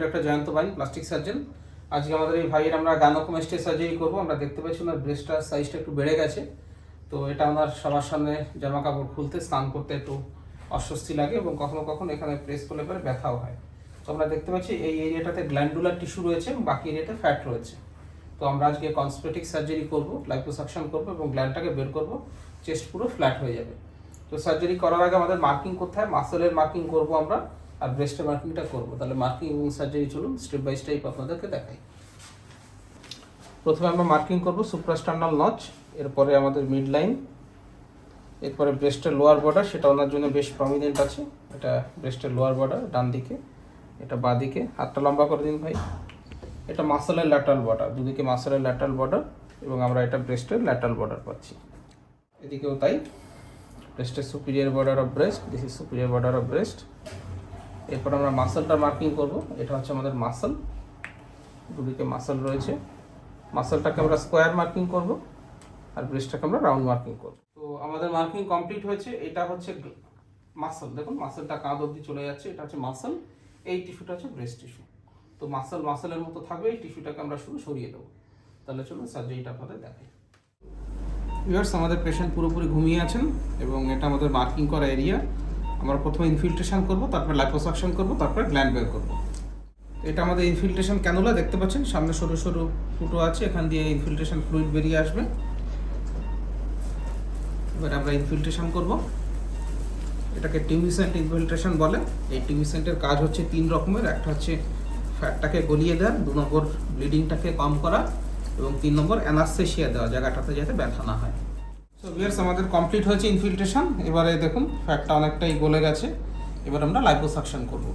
Doctor Jayanta বাইন, plastic surgeon. আজকে আমাদের এই ভাইয়ের আমরা গাইনোকোমাস্টিয়া সার্জারি করবো। আমরা দেখতে পাচ্ছি ওনার ব্রেস্টটার সাইজটা একটু বেড়ে গেছে। তো এটা ওনার সবার সামনে জামা কাপড় খুলতে, স্নান করতে একটু অস্বস্তি লাগে এবং কখনো কখনো এখানে প্রেস করলে পরে ব্যথাও হয়। তো আমরা দেখতে পাচ্ছি এই এরিয়াটাতে গ্ল্যান্ডুলার টিস্যু রয়েছে এবং বাকি এরিয়াতে ফ্যাট রয়েছে। তো আমরা আজকে কসমেটিক সার্জারি করবো, লাইপোসাকশন করবো এবং গ্ল্যান্ডটাকে বের করবো। চেস্ট পুরো ফ্ল্যাট হয়ে যাবে। তো সার্জারি করার আগে আমাদের মার্কিং করতে হয়, মাসেলের মার্কিং করবো আমরা, আর ব্রেস্টের মার্কিংটা করবো। তাহলে মার্কিং এবং সার্জারি চলুন স্টেপ বাই স্টেপ আপনাদেরকে দেখাই। প্রথমে আমরা মার্কিং করবো সুপ্রাস্টার্নাল নচ, এরপরে আমাদের মিড লাইন, এরপরে ব্রেস্টের লোয়ার বর্ডার, সেটা ওনার জন্য বেশ প্রমিনেন্ট আছে। এটা ব্রেস্টের লোয়ার বর্ডার ডান দিকে, এটা বাঁ দিকে। হাতটা লম্বা করে দিন ভাই। এটা মাসেলের ল্যাটারাল বর্ডার, দুদিকে মাসেলের ল্যাটারাল বর্ডার এবং আমরা এটা ব্রেস্টের ল্যাটারাল বর্ডার পাচ্ছি। এদিকেও তাই, ব্রেস্টের superior border of breast, this is superior border of breast. এরপর আমরা মাসেলটা মার্কিং করব। এটা হচ্ছে আমাদের মাসেল, দুদিকে মাসেল রয়েছে। মাসেলটাকে আমরা স্কোয়ার মার্কিং করব আর ব্রেস্টটাকে আমরা রাউন্ড মার্কিং করব। তো আমাদের মার্কিং কমপ্লিট হয়েছে। এটা হচ্ছে মাসেল, দেখুন মাসেলটা কাঁধ অবধি চলে যাচ্ছে, এটা হচ্ছে মাসেল। এই টিস্যুটা হচ্ছে ব্রেস্ট টিস্যু। তো মাসেলের মতো থাকবে, এই টিস্যুটাকে আমরা শুধু সরিয়ে দেবো। তাহলে চলুন সার্জারিটা আপনাদের দেখাই। ভিউয়ার্স, আমাদের পেশেন্ট পুরোপুরি ঘুমিয়ে আছেন এবং এটা আমাদের মার্কিং করা এরিয়া। আমরা প্রথমে ইনফিল্ট্রেশন করব, তারপর লাইপোসাকশন করব, তারপর গ্ল্যান্ড বের করব। এটা আমাদের ইনফিল্ট্রেশন ক্যানুলা, দেখতে পাচ্ছেন সামনে সরু সরু ফুটো আছে, এখান দিয়ে ইনফিল্ট্রেশন ফ্লুইড বেরিয়ে আসবে। এবার আমরা ইনফিল্ট্রেশন করব। এটাকে টিউমিসেন্ট ইনফিল্ট্রেশন বলে। এই টিউমিসেন্টের কাজ হচ্ছে 3 রকমের। একটা হচ্ছে ফ্যাটটাকে গলিয়ে দেওয়া, 2 নম্বর ব্লিডিংটাকে কম করা এবং 3 নম্বর অ্যানাস্থেসিয়া দেওয়া, জায়গাটাতে যাতে ব্যথা না হয়। সো ভিউয়ার্স, আমাদের কমপ্লিট হয়েছে ইনফিল্ট্রেশন। এবারে দেখুন ফ্যাটটা অনেকটাই গলে গেছে। এবার আমরা লাইপোসাকশন করব।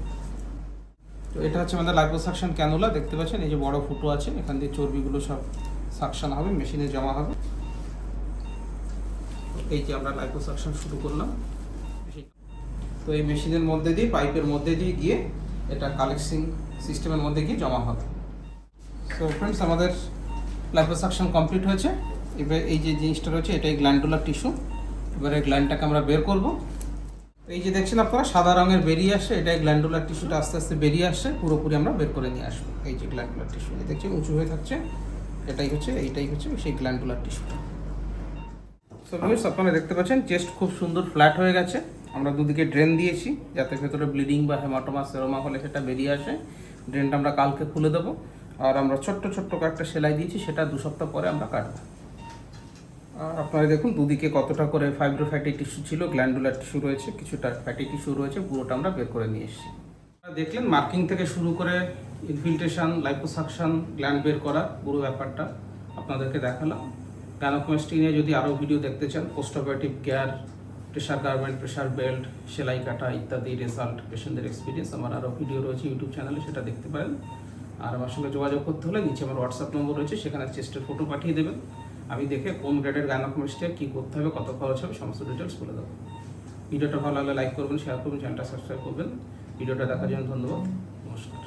তো এটা হচ্ছে আমাদের লাইপোসাকশন ক্যানুলা, দেখতে পাচ্ছেন এই যে বড় ফুটো আছে, এখান দিয়ে চর্বিগুলো সব সাকশন হবে, মেশিনে জমা হবে। এই যে আমরা লাইপোসাকশন শুরু করলাম। তো এই মেশিনের মধ্যে দিয়ে, পাইপের মধ্যে দিয়ে গিয়ে এটা কালেকশন সিস্টেমের মধ্যে গিয়ে জমা হবে। তো ফ্রেন্ডস, আমাদের লাইপোসাকশন কমপ্লিট হয়েছে। এবার এই যে জিনিসটা রয়েছে এটাই গ্ল্যান্ডুলার টিস্যু। এবারে গ্ল্যান্ডটাকে আমরা বের করব। এই যে দেখছেন আপনারা সাদা রঙের বেরিয়ে আসছে, এটাই গ্ল্যান্ডুলার টিস্যুটা আস্তে আস্তে বেরিয়ে আসছে, পুরোপুরি আমরা বের করে নিয়ে আসবো। এই যে গ্ল্যান্ডুলার টিস্যু দেখছি উঁচু হয়ে থাকছে, এইটাই হচ্ছে সেই গ্ল্যান্ডুলার টিস্যুটা। সো ভিউয়ার্স, আপনারা দেখতে পাচ্ছেন চেস্ট খুব সুন্দর ফ্ল্যাট হয়ে গেছে। আমরা দুদিকে ড্রেন দিয়েছি যাতে ভেতরে ব্লিডিং বা হেমাটোমা সেরোমা হলে সেটা বেরিয়ে আসে। ড্রেনটা আমরা কালকে খুলে দেবো। আর আমরা ছোট্ট ছোট্ট কয়েকটা সেলাই দিয়েছি, সেটা 2 সপ্তাহ পরে আমরা কাটবো। আর আপনারা দেখুন দুদিকে কতটা করে ফাইব্রোফ্যাটি টিস্যু ছিল, গ্ল্যান্ডুলার টিস্যু রয়েছে, কিছুটা ফ্যাটি টিস্যু রয়েছে, পুরোটা আমরা বের করে নিয়ে এসেছি। দেখলেন মার্কিং থেকে শুরু করে ইনফিল্ট্রেশন, লাইপোসাকশন, গ্ল্যান্ড বের করা পুরো ব্যাপারটা আপনাদেরকে দেখালাম। গাইনোকোমাস্টিয়া নিয়ে যদি আরও ভিডিও দেখতে চান, post operative care, pressure garment, pressure belt, সেলাই কাটা ইত্যাদি রেজাল্ট, পেশেন্টদের এক্সপিরিয়েন্স, আমার আরও ভিডিও রয়েছে ইউটিউব চ্যানেলে, সেটা দেখতে পারেন। আর আমার সঙ্গে যোগাযোগ করতে হলে নিচে আমার হোয়াটসঅ্যাপ নম্বর রয়েছে, সেখানে চেস্টের ফটো পাঠিয়ে দেবেন। আমি দেখে কোন গ্রেডের গাইনোকোমাস্টিয়া কী করতে হবে, কত খরচ হবে, সমস্ত ডিটেলস বলে দেবো। ভিডিওটা ভালো লাগলে লাইক করবেন, শেয়ার করবেন, চ্যানেলটা সাবস্ক্রাইব করবেন। ভিডিওটা দেখার জন্য ধন্যবাদ। নমস্কার।